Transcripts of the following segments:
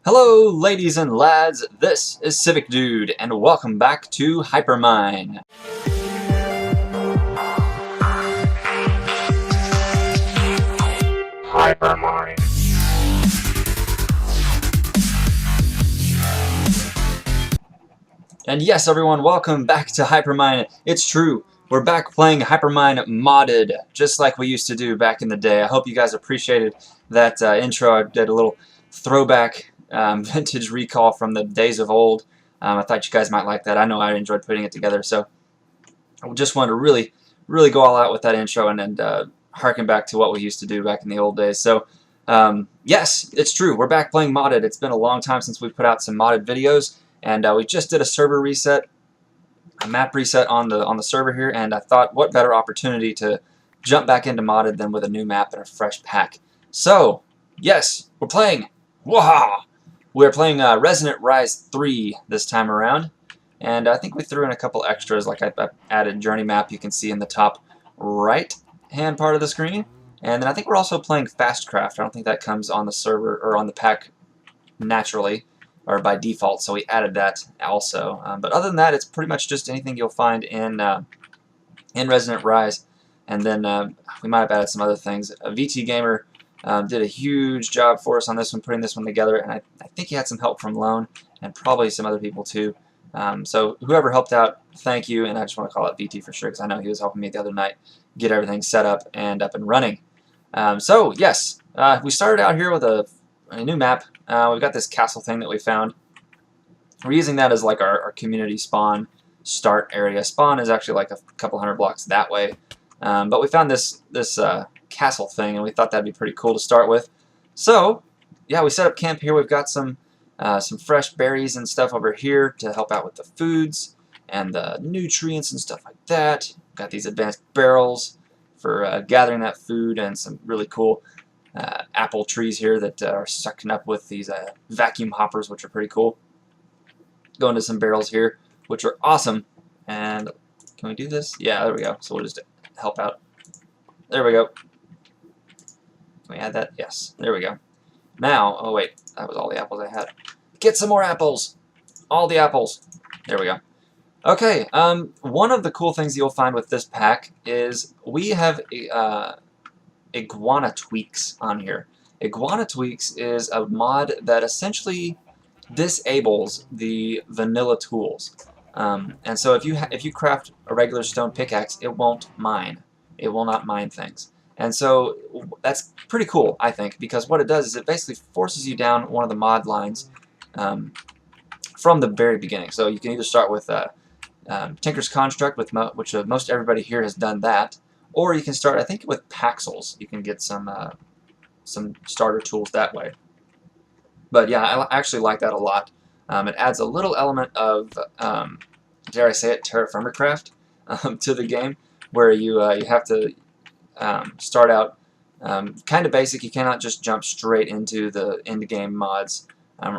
Hello, ladies and lads, this is Civic Dude, and welcome back to Hypermine. Hypermine. And yes, everyone, welcome back to Hypermine. It's true, we're back playing Hypermine modded, just like we used to do back in the day. I hope you guys appreciated that intro. I did a little throwback vintage recall from the days of old. I thought you guys might like that. I know I enjoyed putting it together, so I just wanted to really go all out with that intro and harken back to what we used to do back in the old days. So yes, it's true, we're back playing modded. It's been a long time since we put out some modded videos, and we just did a server reset, a map reset on the server here, and I thought what better opportunity to jump back into modded than with a new map and a fresh pack. So yes, we're playing. Wow! We're playing Resonant Rise 3 this time around, and I think we threw in a couple extras, like I added journey map you can see in the top right hand part of the screen, and then I think we're also playing Fastcraft. I don't think that comes on the server or on the pack naturally or by default, so we added that also. But other than that, it's pretty much just anything you'll find in Resonant Rise, and then we might have added some other things. VT Gamer did a huge job for us on this one, putting this one together, and I think he had some help from Lone and probably some other people too. So whoever helped out, thank you, and I just want to call out VT for sure because I know he was helping me the other night get everything set up and running. So yes, we started out here with a new map. We've got this castle thing that we found. We're using that as like our community spawn start area. Spawn is actually like a couple hundred blocks that way, but we found this castle thing, and we thought that'd be pretty cool to start with. So yeah, we set up camp here. We've got some fresh berries and stuff over here to help out with the foods and the nutrients and stuff like that. Got these advanced barrels for gathering that food, and some really cool apple trees here that are sucking up with these vacuum hoppers, which are pretty cool. Go into some barrels here, which are awesome. And can we do this? Yeah, there we go. So we'll just help out. There we go. Can we add that? Yes. There we go. Now, oh wait, that was all the apples I had. Get some more apples! All the apples! There we go. Okay, one of the cool things you'll find with this pack is we have Iguana Tweaks on here. Iguana Tweaks is a mod that essentially disables the vanilla tools. And so if you craft a regular stone pickaxe, it won't mine. It will not mine things. And so that's pretty cool, I think, because what it does is it basically forces you down one of the mod lines from the very beginning. So you can either start with Tinker's Construct, which most everybody here has done that, or you can start, I think, with Paxels. You can get some starter tools that way. But yeah, I actually like that a lot. It adds a little element of, dare I say it, terra firma craft to the game, where you have to start out kind of basic. You cannot just jump straight into the end-game mods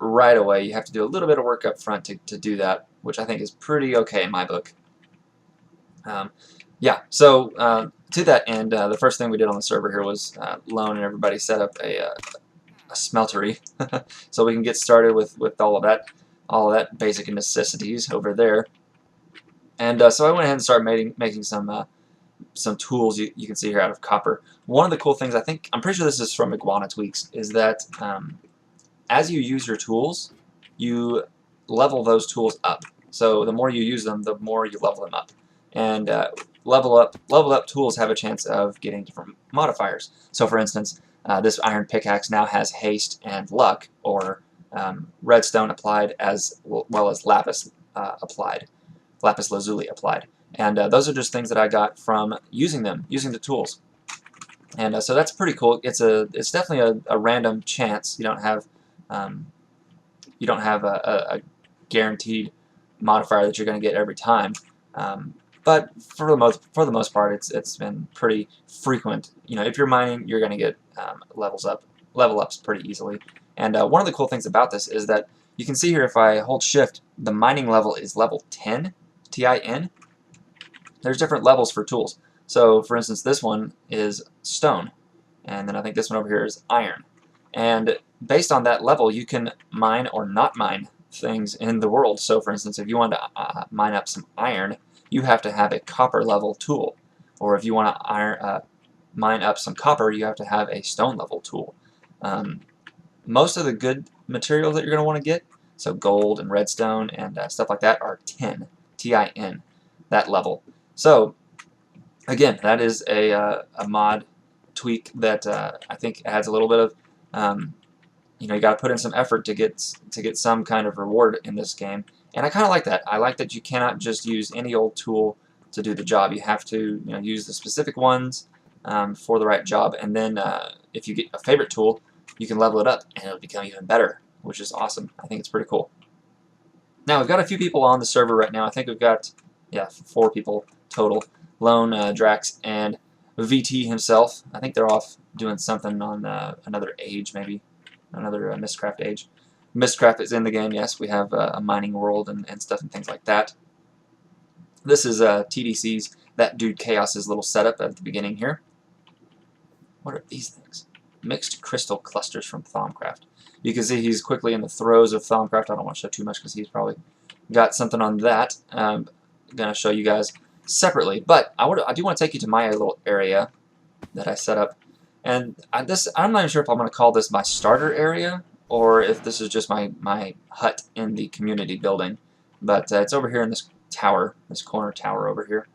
right away. You have to do a little bit of work up front to do that, which I think is pretty okay in my book. Yeah, so to that end, the first thing we did on the server here was Lone and everybody set up a smeltery, so we can get started with all of that basic necessities over there. And so I went ahead and started making some tools you can see here out of copper. One of the cool things, I'm pretty sure this is from Iguana Tweaks, is that as you use your tools, you level those tools up. So the more you use them, the more you level them up. And level up tools have a chance of getting different modifiers. So for instance, this iron pickaxe now has haste and luck, or redstone applied, as well as lapis applied, lapis lazuli applied. And those are just things that I got from using the tools. And so that's pretty cool. It's definitely a random chance. You don't have a guaranteed modifier that you're going to get every time. But for the most part, it's been pretty frequent. You know, if you're mining, you're going to get level ups pretty easily. And one of the cool things about this is that you can see here, if I hold shift, the mining level is level 10, T-I-N. There's different levels for tools. So for instance, this one is stone, and then I think this one over here is iron. And based on that level, you can mine or not mine things in the world. So for instance, if you want to mine up some iron, you have to have a copper level tool. Or if you want to mine up some copper, you have to have a stone level tool. Most of the good materials that you're going to want to get, so gold and redstone and stuff like that, are 10, T-I-N, that level. So again, that is a mod tweak that I think adds a little bit of you know, you got to put in some effort to get some kind of reward in this game, and I kind of like that. I like that you cannot just use any old tool to do the job. You have to, you know, use the specific ones for the right job, and then if you get a favorite tool, you can level it up, and it'll become even better, which is awesome. I think it's pretty cool. Now we've got a few people on the server right now. I think we've got 4 people total. Lone, Drax, and VT himself. I think they're off doing something on another age, maybe. Another Mistcraft age. Mistcraft is in the game, yes. We have a mining world and stuff and things like that. This is TDC's That Dude Chaos's little setup at the beginning here. What are these things? Mixed crystal clusters from Thaumcraft. You can see he's quickly in the throes of Thaumcraft. I don't want to show too much because he's probably got something on that. I'm going to show you guys separately. But I do want to take you to my little area that I set up. And I'm not even sure if I'm going to call this my starter area or if this is just my hut in the community building. But it's over here in this tower, this corner tower over here.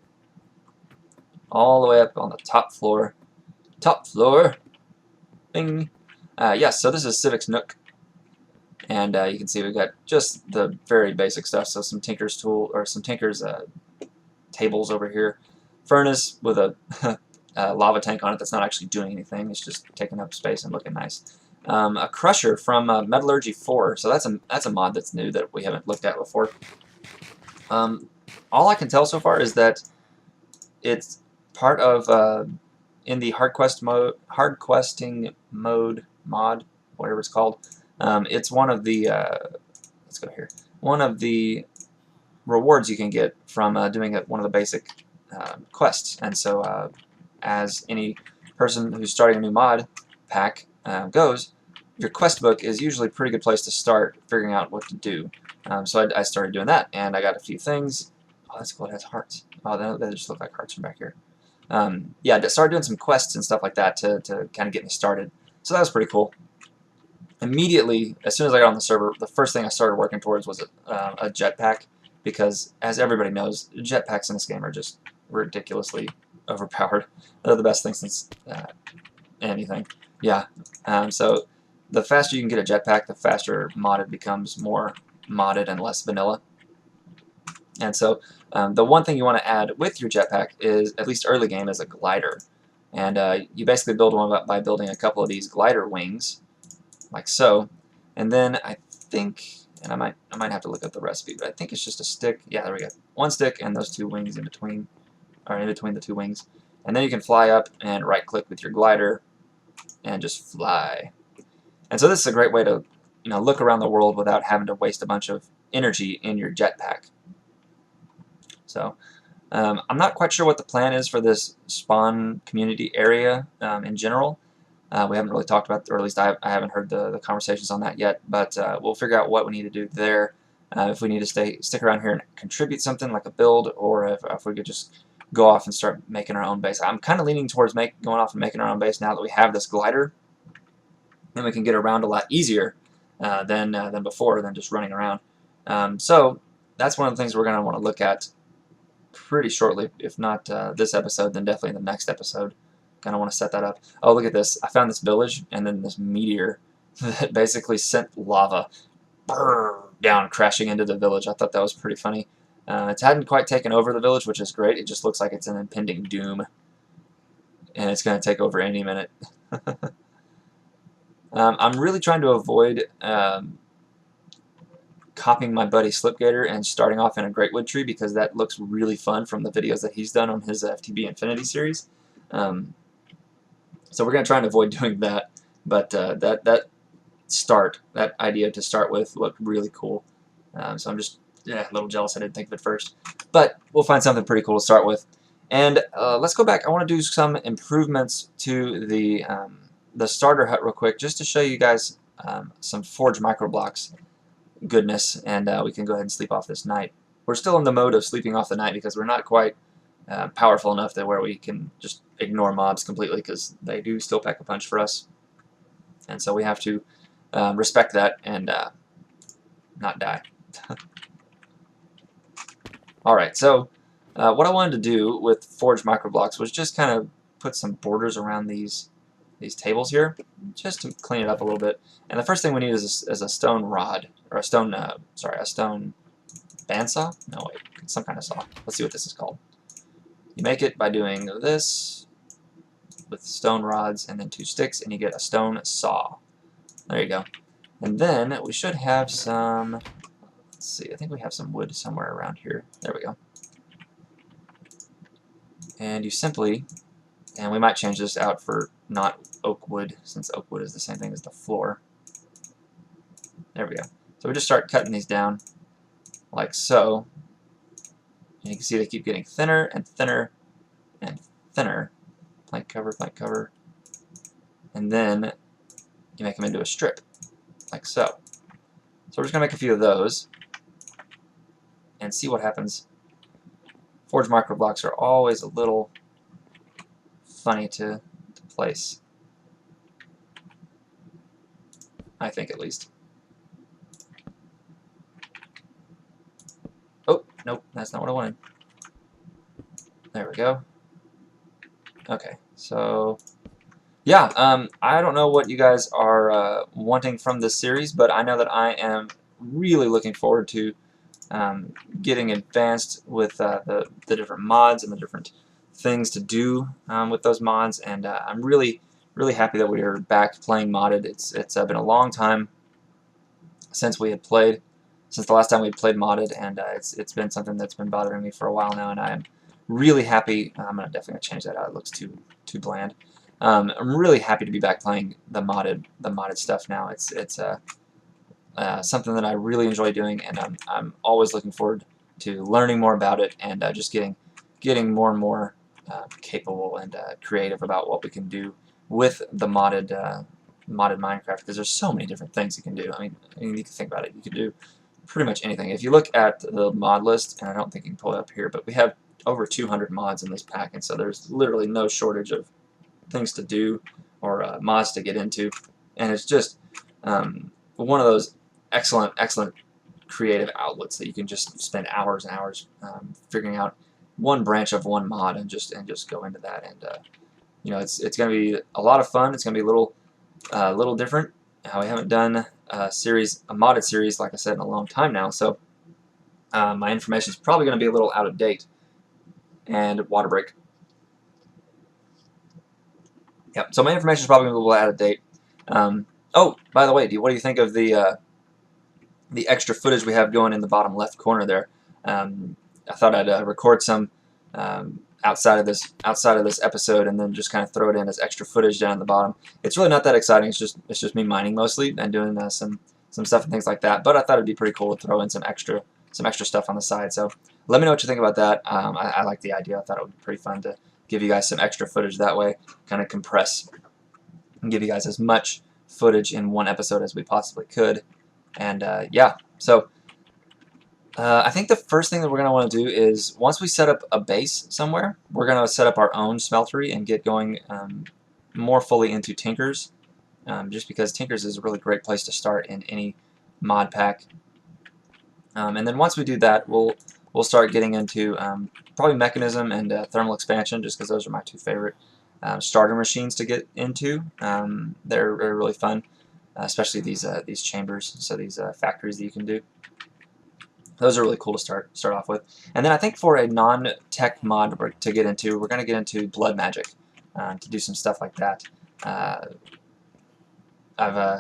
All the way up on the top floor. Top floor! Bing! Yes, so this is Civic's Nook. And you can see we've got just the very basic stuff. So some Tinker's tables over here. Furnace with a lava tank on it that's not actually doing anything. It's just taking up space and looking nice. A crusher from Metallurgy 4. So that's a mod that's new that we haven't looked at before. All I can tell so far is that it's part of in the hard questing mode mod, whatever it's called. It's one of the let's go here. One of the rewards you can get from doing one of the basic quests, and so as any person who's starting a new mod pack goes, your quest book is usually a pretty good place to start figuring out what to do. So I started doing that, and I got a few things. Oh, that's cool. It has hearts. Oh, they just look like hearts from back here. Yeah, I started doing some quests and stuff like that to kind of get me started. So that was pretty cool. Immediately, as soon as I got on the server, the first thing I started working towards was a jetpack, because as everybody knows, jetpacks in this game are just ridiculously overpowered. They're the best thing since anything. Yeah. So the faster you can get a jetpack, the faster modded becomes more modded and less vanilla. And so the one thing you want to add with your jetpack is, at least early game, is a glider. And you basically build one by building a couple of these glider wings, like so. And then I think, and I might have to look up the recipe, but I think it's just a stick. Yeah, there we go. One stick and those 2 wings in between, or in between the 2 wings. And then you can fly up and right-click with your glider and just fly. And so this is a great way to, you know, look around the world without having to waste a bunch of energy in your jetpack. So I'm not quite sure what the plan is for this spawn community area in general. We haven't really talked about, or at least I haven't heard the conversations on that yet, but we'll figure out what we need to do there. If we need to stick around here and contribute something like a build, or if we could just go off and start making our own base. I'm kind of leaning towards going off and making our own base now that we have this glider. Then we can get around a lot easier than before, than just running around. So that's one of the things we're going to want to look at pretty shortly. If not this episode, then definitely in the next episode. Kind of want to set that up. Oh, look at this. I found this village, and then this meteor that basically sent lava down, crashing into the village. I thought that was pretty funny. It hadn't quite taken over the village, which is great. It just looks like it's an impending doom, and it's going to take over any minute. I'm really trying to avoid copying my buddy Slipgator and starting off in a Greatwood tree, because that looks really fun from the videos that he's done on his FTB Infinity series. So we're going to try and avoid doing that, but that idea to start with looked really cool. So I'm just a little jealous I didn't think of it first. But we'll find something pretty cool to start with. And let's go back. I want to do some improvements to the the starter hut real quick just to show you guys some forge microblocks goodness, and we can go ahead and sleep off this night. We're still in the mode of sleeping off the night because we're not quite powerful enough that where we can just ignore mobs completely, because they do still pack a punch for us, and so we have to respect that and not die. Alright, so what I wanted to do with forged microblocks was just kind of put some borders around these tables here, just to clean it up a little bit. And the first thing we need is a stone rod, or a stone, sorry, a stone bandsaw? No, wait, it's some kind of saw. Let's see what this is called. You make it by doing this with stone rods and then 2 sticks, and you get a stone saw. There you go. And then we should have some, let's see, I think we have some wood somewhere around here. There we go. And you simply, and we might change this out for not oak wood, since oak wood is the same thing as the floor. There we go. So we just start cutting these down like so. And you can see they keep getting thinner and thinner and thinner. Plank cover, and then you make them into a strip, like so. So we're just going to make a few of those and see what happens. Forged microblocks are always a little funny to place, I think, at least. Oh, nope, that's not what I wanted. There we go. Okay, so yeah, I don't know what you guys are wanting from this series, but I know that I am really looking forward to getting advanced with the different mods and the different things to do with those mods, and I'm really happy that we are back playing modded. It's been a long time since we had played, since the last time we played modded, and it's been something that's been bothering me for a while now, and I am really happy. I'm definitely gonna change that out. It looks too bland. I'm really happy to be back playing the modded stuff now. It's something that I really enjoy doing, and I'm always looking forward to learning more about it, and just getting more and more capable and creative about what we can do with the modded Minecraft, because there's so many different things you can do. I mean, you can think about it. You can do pretty much anything. If you look at the mod list, and I don't think you can pull it up here, but we have over 200 mods in this pack, and so there's literally no shortage of things to do or mods to get into, and it's just one of those excellent creative outlets that you can just spend hours and hours figuring out one branch of one mod and just go into that, and you know, it's going to be a lot of fun. It's going to be a little different. We haven't done a modded series, like I said, in a long time now, so my information is probably going to be a little out of date. And water break. Yep. So my information is probably a little out of date. Oh, by the way, what do you think of the extra footage we have going in the bottom left corner there? I thought I'd record some outside of this episode, and then just kind of throw it in as extra footage down at the bottom. It's really not that exciting. It's just me mining mostly and doing some stuff and things like that. But I thought it'd be pretty cool to throw in some extra stuff on the side. So let me know what you think about that. I like the idea. I thought it would be pretty fun to give you guys some extra footage that way, kind of compress and give you guys as much footage in one episode as we possibly could. And yeah, so I think the first thing that we're going to want to do is, once we set up a base somewhere, we're going to set up our own smeltery and get going more fully into Tinkers, just because Tinkers is a really great place to start in any mod pack. And then once we do that, we'll start getting into probably Mechanism and Thermal Expansion, just because those are my 2 favorite starter machines to get into. They're really fun, especially these chambers, so these factories that you can do. Those are really cool to start off with. And then I think for a non-tech mod to get into, we're going to get into Blood Magic to do some stuff like that. I've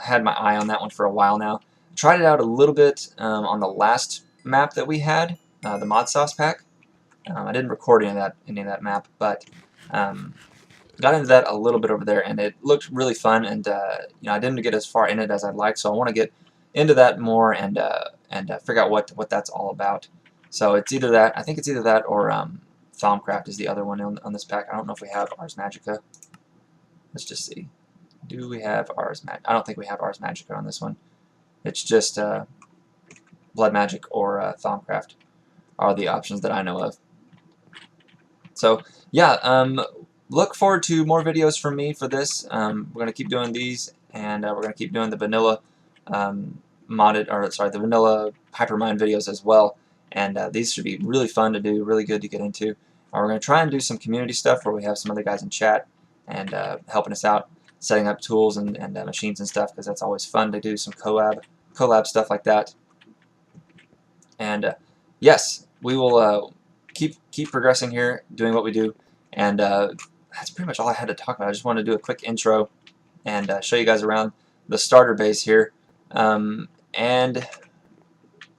had my eye on that one for a while now. Tried it out a little bit on the last map that we had, the Mod Sauce pack. I didn't record any of that map, but got into that a little bit over there, and it looked really fun. And you know, I didn't get as far in it as I'd like, so I want to get into that more and figure out what that's all about. So it's either that, I think it's either that, or Thaumcraft is the other one on this pack. I don't know if we have Ars Magica. Let's just see. Do we have Ars Magic? I don't think we have Ars Magica on this one. It's just Blood Magic or Thaumcraft are the options that I know of. So yeah, look forward to more videos from me for this. We're gonna keep doing these, and we're gonna keep doing the vanilla the vanilla Hypermine videos as well. And these should be really fun to do, really good to get into. We're gonna try and do some community stuff where we have some other guys in chat and helping us out, setting up tools and machines and stuff, because that's always fun to do some collab stuff like that. And yes, we will keep progressing here, doing what we do, and that's pretty much all I had to talk about. I just wanted to do a quick intro and show you guys around the starter base here. And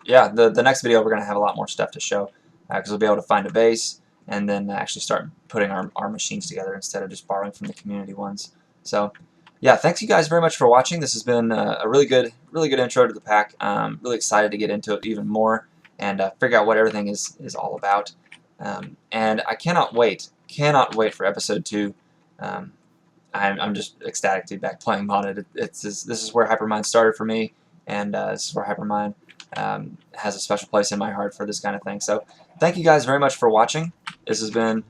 yeah, the next video we're going to have a lot more stuff to show, because we'll be able to find a base and then actually start putting our machines together instead of just borrowing from the community ones. So yeah, thanks you guys very much for watching. This has been a really good intro to the pack. Really excited to get into it even more and figure out what everything is all about. And I cannot wait for episode 2. I'm just ecstatic to be back playing modded. This is where Hypermine started for me, and this is where Hypermine has a special place in my heart for this kind of thing. So thank you guys very much for watching. This has been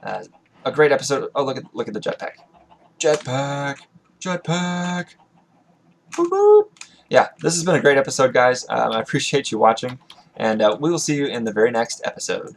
a great episode. Oh, look at the jetpack. Jetpack. Woo-hoo. Yeah, this has been a great episode, guys. I appreciate you watching, and we will see you in the very next episode.